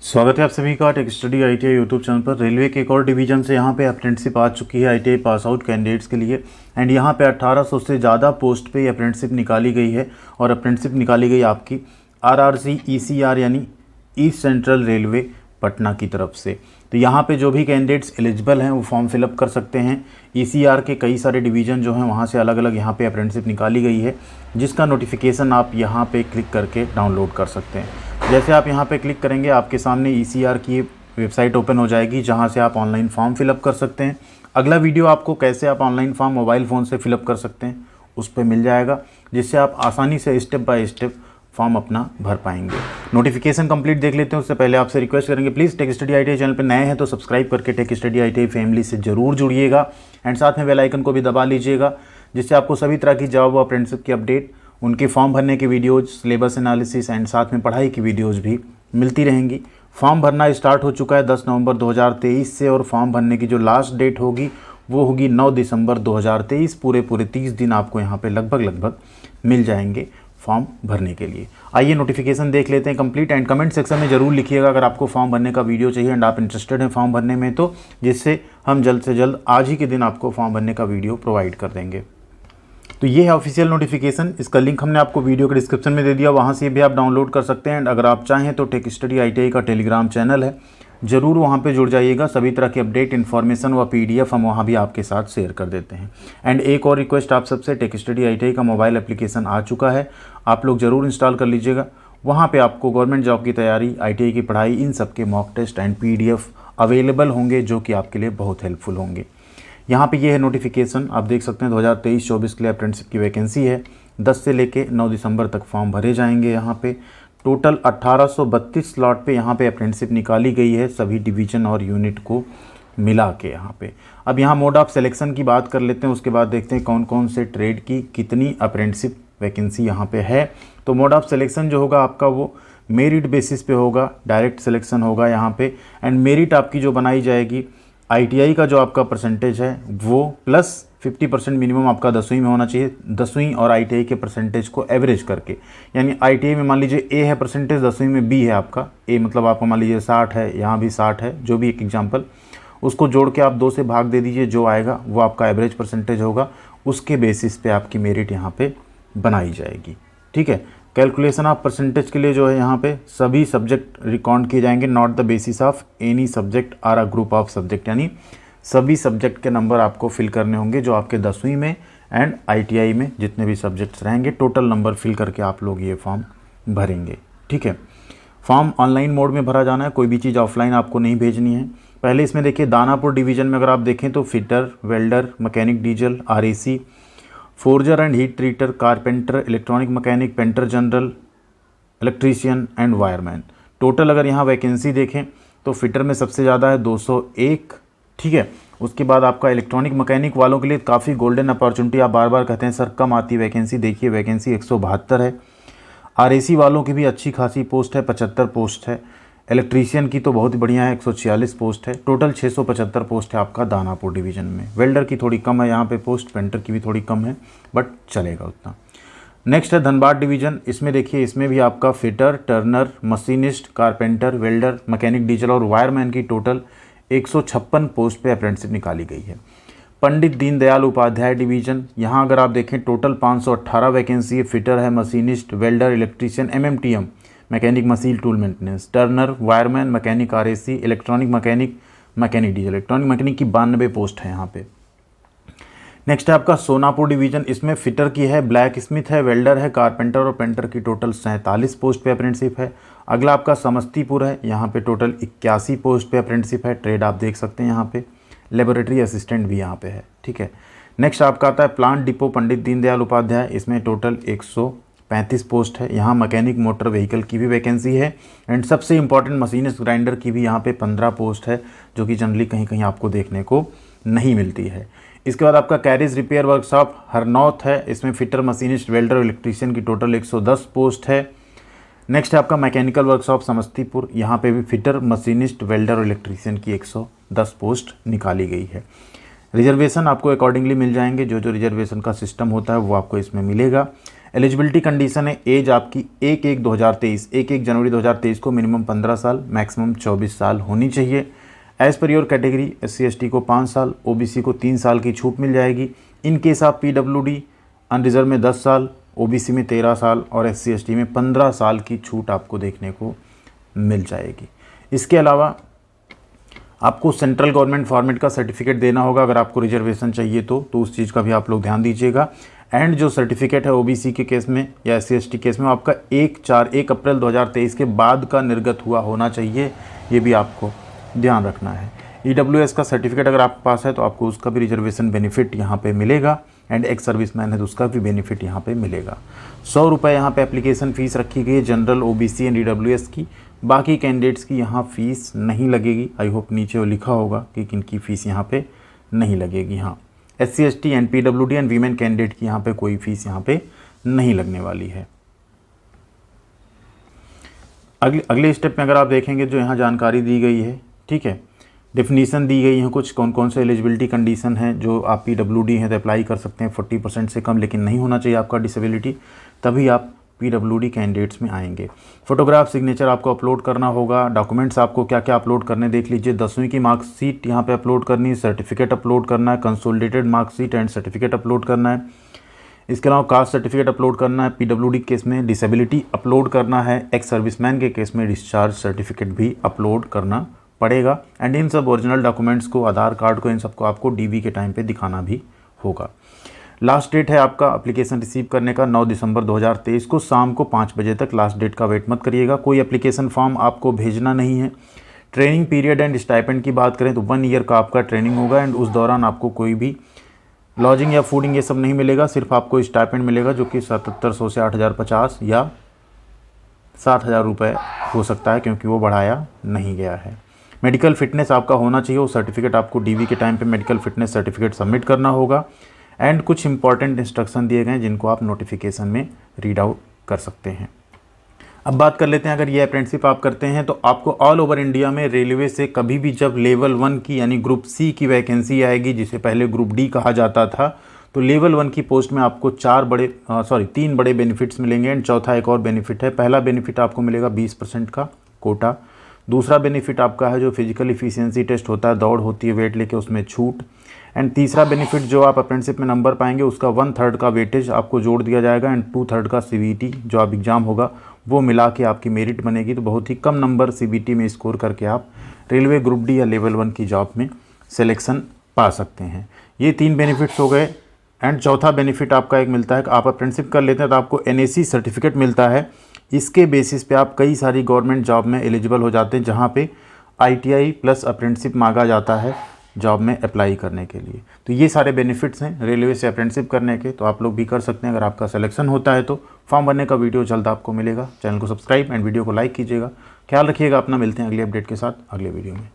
स्वागत है आप सभी का tech study ITI YouTube channel पर। रेलवे के एक और डिवीजन से यहाँ पे अप्रेंटिसशिप आ चुकी है आईटीआई पास आउट कैंडिडेट्स के लिए। एंड यहाँ पे 1800 से ज़्यादा पोस्ट पे अप्रेंटिसशिप निकाली गई है और अप्रेंटिसशिप निकाली गई आपकी आरआरसी ईसीआर यानी ईस्ट सेंट्रल रेलवे पटना की तरफ से। तो यहाँ पे जो भी कैंडिडेट्स एलिजिबल हैं वो फॉर्म फिलअप कर सकते हैं। ईसीआर के कई सारे डिवीज़न जो हैं वहाँ से अलग अलग यहाँ पे अप्रेंटिसशिप निकाली गई है, जिसका नोटिफिकेशन आप यहाँ पे क्लिक करके डाउनलोड कर सकते हैं। जैसे आप यहाँ पे क्लिक करेंगे आपके सामने ईसीआर की वेबसाइट ओपन हो जाएगी, जहाँ से आप ऑनलाइन फॉर्म फिलअप कर सकते हैं। अगला वीडियो आपको कैसे आप ऑनलाइन फॉर्म मोबाइल फ़ोन से फिलअप कर सकते हैं उस पर मिल जाएगा, जिससे आप आसानी से स्टेप बाय स्टेप फॉर्म अपना भर पाएंगे। नोटिफिकेशन कंप्लीट देख लेते हैं। उससे पहले आपसे रिक्वेस्ट करेंगे please tech study ITI channel पर नए हैं तो सब्सक्राइब करके टेक स्टडी आईटीआई फैमिली से ज़रूर जुड़िएगा एंड साथ में बेल आइकन को भी दबा लीजिएगा, जिससे आपको सभी तरह की जॉब और अप्रेंटिसशिप की अपडेट, उनके फॉर्म भरने की वीडियोज़, सिलेबस एनालिसिस एंड साथ में पढ़ाई की वीडियोज़ भी मिलती रहेंगी। फॉर्म भरना स्टार्ट हो चुका है 10 नवंबर 2023 से और फॉर्म भरने की जो लास्ट डेट होगी वो होगी 9 दिसंबर 2023। पूरे 30 दिन आपको यहाँ पे लगभग मिल जाएंगे फॉर्म भरने के लिए। आइए नोटिफिकेशन देख लेते हैं कंप्लीट एंड कमेंट सेक्शन में ज़रूर लिखिएगा अगर आपको फॉर्म भरने का वीडियो चाहिए एंड आप इंटरेस्टेड हैं फॉर्म भरने में, तो जिससे हम जल्द से जल्द आज ही के दिन आपको फॉर्म भरने का वीडियो प्रोवाइड कर देंगे। तो ये है ऑफिशियल नोटिफिकेशन, इसका लिंक हमने आपको वीडियो के डिस्क्रिप्शन में दे दिया, वहाँ से भी आप डाउनलोड कर सकते हैं। एंड अगर आप चाहें तो टेक स्टडी आईटीआई का टेलीग्राम चैनल है, ज़रूर वहाँ पे जुड़ जाइएगा। सभी तरह की अपडेट, इन्फॉर्मेशन व पीडीएफ हम वहाँ भी आपके साथ शेयर कर देते हैं। एंड एक और रिक्वेस्ट आप सबसे, टेक स्टडी आईटीआई का मोबाइल एप्लीकेशन आ चुका है, आप लोग ज़रूर इंस्टॉल कर लीजिएगा। वहाँ पर आपको गवर्नमेंट जॉब की तैयारी, आईटीआई की पढ़ाई, इन सब के mock test and PDF available होंगे, जो कि आपके लिए बहुत हेल्पफुल होंगे। यहाँ पे ये है नोटिफिकेशन, आप देख सकते हैं 2023-24 के लिए अप्रेंटिसशिप की वैकेंसी है। 10 से लेके 9 दिसंबर तक फॉर्म भरे जाएंगे। यहाँ पे टोटल 1832 स्लॉट पे यहाँ पे अप्रेंटिसशिप निकाली गई है, सभी डिवीज़न और यूनिट को मिला के। यहाँ पे अब यहाँ मोड ऑफ सिलेक्शन की बात कर लेते हैं, उसके बाद देखते हैं कौन कौन से ट्रेड की कितनी अप्रेंटिसशिप वैकेंसी यहाँ पे है। तो मोड ऑफ सिलेक्शन जो होगा आपका वो मेरिट बेसिस पे होगा, डायरेक्ट सिलेक्शन होगा यहाँ पे। एंड मेरिट आपकी जो बनाई जाएगी, आईटीआई का जो आपका परसेंटेज है वो प्लस 50% मिनिमम आपका 10वीं में होना चाहिए। 10वीं और आईटीआई के परसेंटेज को एवरेज करके, यानी आईटीआई में मान लीजिए ए है परसेंटेज, 10वीं में बी है आपका, ए मतलब आपका मान लीजिए 60 है, यहाँ भी 60 है, जो भी एक एग्जाम्पल, उसको जोड़ के आप 2 से भाग दे दीजिए, जो आएगा वो आपका एवरेज परसेंटेज होगा। उसके बेसिस पे आपकी मेरिट यहाँ पे बनाई जाएगी। ठीक है, कैलकुलेशन ऑफ परसेंटेज के लिए जो है यहाँ पे सभी सब्जेक्ट रिकॉर्ड किए जाएंगे, not the basis of any subject or a group of subject, यानी सभी सब्जेक्ट के नंबर आपको फिल करने होंगे जो आपके 10वीं में एंड आईटीआई में जितने भी सब्जेक्ट्स रहेंगे, टोटल नंबर फिल करके आप लोग ये फॉर्म भरेंगे। ठीक है, फॉर्म ऑनलाइन मोड में भरा जाना है, कोई भी चीज़ ऑफलाइन आपको नहीं भेजनी है। पहले इसमें देखिए दानापुर डिवीज़न में अगर आप देखें तो fitter, welder, mechanic diesel, RAC, forger and heat treater, carpenter, electronic mechanic, painter general, electrician and wireman. Total अगर यहाँ वैकेंसी देखें तो फिटर में सबसे ज़्यादा है 201। ठीक है, उसके बाद आपका इलेक्ट्रॉनिक मैकेनिक वालों के लिए काफ़ी गोल्डन अपॉर्चुनिटी, आप बार बार कहते हैं सर कम आती वैकेंसी, देखिए वैकेंसी 172 है। आरएसी वालों की भी अच्छी खासी पोस्ट है, 75 पोस्ट है। इलेक्ट्रीशियन की तो बहुत ही बढ़िया है, 146 पोस्ट है। टोटल 675 पोस्ट है आपका दानापुर डिवीज़न में। वेल्डर की थोड़ी कम है यहाँ पे पोस्ट, पेंटर की भी थोड़ी कम है, बट चलेगा उतना। नेक्स्ट है धनबाद डिवीज़न, इसमें देखिए इसमें भी आपका fitter, Turner, machinist, carpenter, welder, mechanic diesel और वायरमैन की टोटल 156 पोस्ट पे अप्रेंटिसशिप निकाली गई है। पंडित दीनदयाल उपाध्याय डिवीज़न, यहाँ अगर आप देखें टोटल 518 वैकेंसी है। फिटर है, machinist, welder, electrician, MMTM mechanic machine tool maintenance, Turner, wireman, mechanic RAC, electronic mechanic, mechanic diesel. Electronic mechanic की 92 पोस्ट है यहाँ पे। नेक्स्ट है आपका सोनापुर डिवीज़न, इसमें फिटर की है, ब्लैक स्मिथ है, वेल्डर है, कारपेंटर और पेंटर की टोटल 47 पोस्ट पे अप्रेंटिसशिप है। अगला आपका समस्तीपुर है, यहाँ पे टोटल 81 पोस्ट पे अप्रेंटिसशिप है। ट्रेड आप देख सकते हैं यहाँ पे, लेबोरेटरी असिस्टेंट भी यहाँ पे है। ठीक है, नेक्स्ट आपका आता है प्लांट डिपो पंडित दीनदयाल उपाध्याय, इसमें टोटल 135 पोस्ट है। यहाँ मैकेनिक मोटर व्हीकल की भी वैकेंसी है। एंड सबसे इंपॉर्टेंट मशीनिस्ट ग्राइंडर की भी यहाँ पे 15 पोस्ट है, जो कि जनरली कहीं कहीं आपको देखने को नहीं मिलती है। इसके बाद आपका कैरेज रिपेयर वर्कशॉप हरनौत है, इसमें फिटर, मशीनिस्ट, वेल्डर और इलेक्ट्रीशियन की टोटल 110 पोस्ट है। नेक्स्ट है आपका मैकेनिकल वर्कशॉप समस्तीपुर, यहाँ पे भी फिटर, मशीनिस्ट, वेल्डर और इलेक्ट्रीशियन की 110 पोस्ट निकाली गई है। रिजर्वेशन आपको अकॉर्डिंगली मिल जाएंगे, जो जो रिजर्वेशन का सिस्टम होता है वो आपको इसमें मिलेगा। एलिजिबिलिटी कंडीशन है एज आपकी 1 जनवरी 2023 को मिनिमम 15 साल मैक्सिमम 24 साल होनी चाहिए। As per your category SC/ST को 5 साल, OBC को 3 साल की छूट मिल जाएगी। इन केस आप PWD अनरिजर्व में 10 साल, OBC में 13 साल और SC/ST में 15 साल की छूट आपको देखने को मिल जाएगी। इसके अलावा आपको सेंट्रल गवर्नमेंट फॉर्मेट का सर्टिफिकेट देना होगा अगर आपको रिजर्वेशन चाहिए तो उस चीज़ का भी आप लोग ध्यान दीजिएगा। एंड जो सर्टिफिकेट है OBC के केस में या SC/ST केस में आपका 1 अप्रैल 2023 के बाद का निर्गत हुआ होना चाहिए, ये भी आपको ध्यान रखना है। EWS का सर्टिफिकेट अगर आपके पास है तो आपको उसका भी रिजर्वेशन बेनिफिट यहाँ पे मिलेगा। एंड एक्स सर्विसमैन है तो उसका भी बेनिफिट यहाँ पे मिलेगा। 100 रुपये यहाँ पे एप्लीकेशन फ़ीस रखी गई है जनरल, OBC एंड EWS की। बाकी कैंडिडेट्स की यहाँ फ़ीस नहीं लगेगी। आई होप नीचे वो लिखा होगा कि किनकी फ़ीस यहाँ पे नहीं लगेगी। हाँ, SC/ST and PWD and women candidate की यहाँ पे कोई फ़ीस यहाँ पे नहीं लगने वाली है। अगले स्टेप में अगर आप देखेंगे जो यहाँ जानकारी दी गई है, ठीक है, डेफिनीशन दी गई है कुछ कौन कौन से एलिजिबिलिटी कंडीशन है। जो आप PWD हैं तो अप्लाई कर सकते हैं 40% से कम, लेकिन नहीं होना चाहिए आपका डिसेबिलिटी, तभी आप PWD कैंडिडेट्स में आएंगे। फोटोग्राफ सिग्नेचर आपको अपलोड करना होगा। डॉक्यूमेंट्स आपको क्या क्या अपलोड करने देख लीजिए। 10वीं की मार्कशीट यहाँ पे अपलोड करनी है, सर्टिफिकेट अपलोड करना है, consolidated marksheet and certificate upload करना है। इसके अलावा कास्ट सर्टिफिकेट अपलोड करना है PWD केस में, डिसेबिलिटी अपलोड करना है, एक्स सर्विसमैन के केस में डिस्चार्ज सर्टिफिकेट भी अपलोड करना पड़ेगा। एंड इन सब ओरिजिनल डॉक्यूमेंट्स को, आधार कार्ड को, इन सबको आपको DV के टाइम पे दिखाना भी होगा। लास्ट डेट है आपका एप्लीकेशन रिसीव करने का 9 दिसंबर 2023 को शाम को 5 बजे तक। लास्ट डेट का वेट मत करिएगा। कोई एप्लीकेशन फॉर्म आपको भेजना नहीं है। ट्रेनिंग पीरियड एंड स्टाइपेंड की बात करें तो 1 ईयर का आपका ट्रेनिंग होगा एंड उस दौरान आपको कोई भी लॉजिंग या फूडिंग ये सब नहीं मिलेगा। सिर्फ आपको स्टाइपेंड मिलेगा जो कि 7700 से 8050 या 70,000 रुपये हो सकता है, क्योंकि वो बढ़ाया नहीं गया है। मेडिकल फिटनेस आपका होना चाहिए। वो सर्टिफिकेट आपको DV के टाइम पे मेडिकल फिटनेस सर्टिफिकेट सबमिट करना होगा। एंड कुछ इंपॉर्टेंट इंस्ट्रक्शन दिए गए हैं जिनको आप नोटिफिकेशन में रीड आउट कर सकते हैं। अब बात कर लेते हैं, अगर ये अप्रेंटिसशिप आप करते हैं तो आपको ऑल ओवर इंडिया में रेलवे से कभी भी जब लेवल 1 की यानी ग्रुप C की वैकेंसी आएगी, जिसे पहले ग्रुप D कहा जाता था, तो लेवल 1 की पोस्ट में आपको 3 बड़े बेनिफिट्स मिलेंगे एंड चौथा एक और बेनिफिट है। पहला बेनिफिट आपको मिलेगा 20% का कोटा। दूसरा बेनिफिट आपका है जो फिजिकल इफिशियंसी टेस्ट होता है, दौड़ होती है वेट लेके, उसमें छूट। एंड तीसरा बेनिफिट जो आप अप्रेंटिसशिप में नंबर पाएंगे उसका 1/3 का वेटेज आपको जोड़ दिया जाएगा एंड 2/3 का CBT जो आप एग्ज़ाम होगा वो मिला के आपकी मेरिट बनेगी। तो बहुत ही कम नंबर CBT में स्कोर करके आप रेलवे ग्रुप D या लेवल 1 की जॉब में सिलेक्शन पा सकते हैं। ये 3 बेनिफिट्स हो गए। एंड चौथा बेनिफिट आपका एक मिलता है कि आप अप्रेंटिसशिप कर लेते हैं तो आपको NAC सर्टिफिकेट मिलता है। इसके बेसिस पे आप कई सारी गवर्नमेंट जॉब में एलिजिबल हो जाते हैं, जहाँ पे ITI प्लस अप्रेंटिसशिप मांगा जाता है जॉब में अप्लाई करने के लिए। तो ये सारे बेनिफिट्स हैं रेलवे से अप्रेंटिसशिप करने के, तो आप लोग भी कर सकते हैं। अगर आपका सिलेक्शन होता है तो फॉर्म भरने का वीडियो जल्द आपको मिलेगा। चैनल को सब्सक्राइब एंड वीडियो को लाइक कीजिएगा। ख्याल रखिएगा अपना। मिलते हैं अगले अपडेट के साथ अगले वीडियो में।